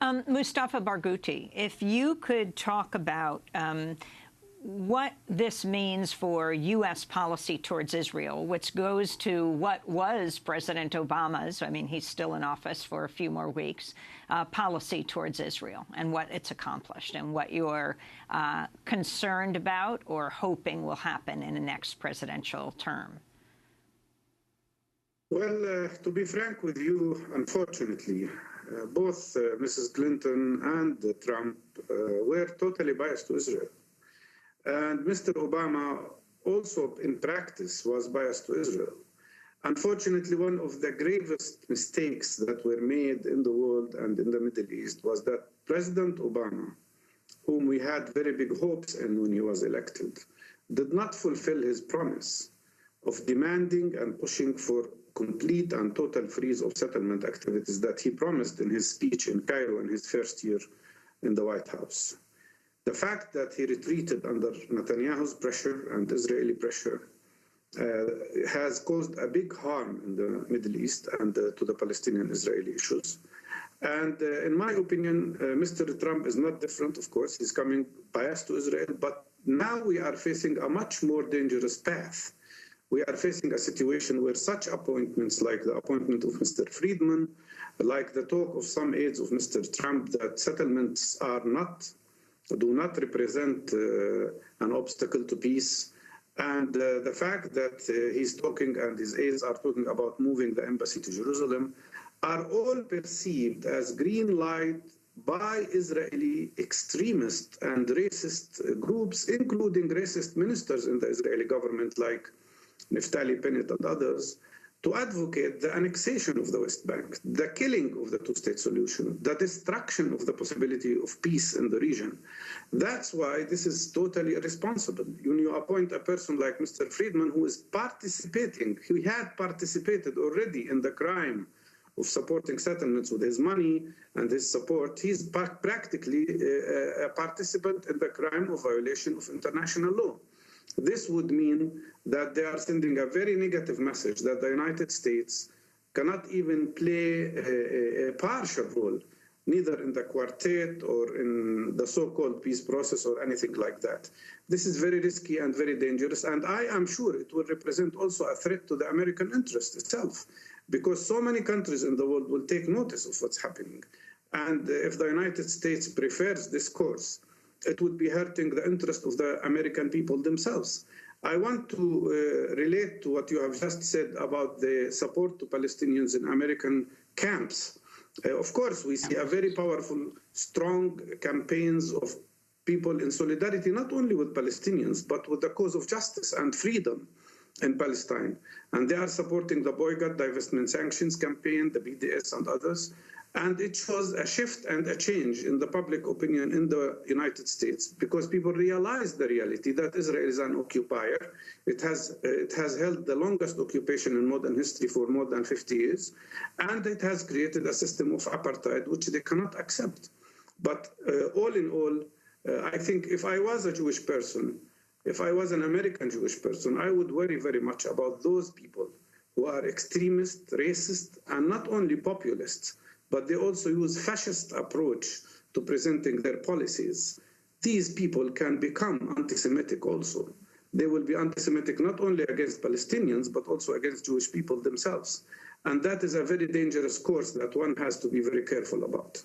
Mustafa Barghouti, if you could talk about what this means for U.S. policy towards Israel, which goes to what was President Obama's, I mean, he's still in office for a few more weeks, policy towards Israel and what it's accomplished and what you're concerned about or hoping will happen in the next presidential term. Well, to be frank with you, unfortunately, both Mrs. Clinton and Trump were totally biased to Israel. And Mr. Obama also, in practice, was biased to Israel. Unfortunately, one of the gravest mistakes that were made in the world and in the Middle East was that President Obama, whom we had very big hopes in when he was elected, did not fulfill his promise of demanding and pushing for complete and total freeze of settlement activities that he promised in his speech in Cairo in his first year in the White House. The fact that he retreated under Netanyahu's pressure and Israeli pressure has caused a big harm in the Middle East and to the Palestinian-Israeli issues. And in my opinion, Mr. Trump is not different, of course. He's coming biased to Israel, but now we are facing a much more dangerous path. We are facing a situation where such appointments, like the appointment of Mr. Friedman, like the talk of some aides of Mr. Trump, that settlements do not represent an obstacle to peace, and the fact that he's talking and his aides are talking about moving the embassy to Jerusalem, are all perceived as green light by Israeli extremist and racist groups, including racist ministers in the Israeli government like Naftali Bennett and others, to advocate the annexation of the West Bank, the killing of the two-state solution, the destruction of the possibility of peace in the region. That's why this is totally irresponsible. When you appoint a person like Mr. Friedman, who is participating, he had participated already in the crime of supporting settlements with his money and his support, he's practically a participant in the crime of violation of international law. This would mean that they are sending a very negative message that the United States cannot even play a partial role, neither in the quartet or in the so-called peace process or anything like that. This is very risky and very dangerous, and I am sure it will represent also a threat to the American interest itself, because so many countries in the world will take notice of what's happening. And if the United States prefers this course, it would be hurting the interest of the American people themselves. I want to relate to what you have just said about the support to Palestinians in American camps. Of course, we see a very powerful, strong campaigns of people in solidarity, not only with Palestinians, but with the cause of justice and freedom in Palestine. And they are supporting the boycott, divestment, sanctions campaign, the BDS and others. And it shows a shift and a change in the public opinion in the United States, because people realize the reality that Israel is an occupier. It has held the longest occupation in modern history for more than 50 years, and it has created a system of apartheid which they cannot accept. But all in all, I think if I was a Jewish person, if I was an American Jewish person, I would worry very much about those people who are extremist, racist, and not only populists, but they also use fascist approach to presenting their policies. These people can become anti-Semitic also. They will be anti-Semitic not only against Palestinians, but also against Jewish people themselves. And that is a very dangerous course that one has to be very careful about.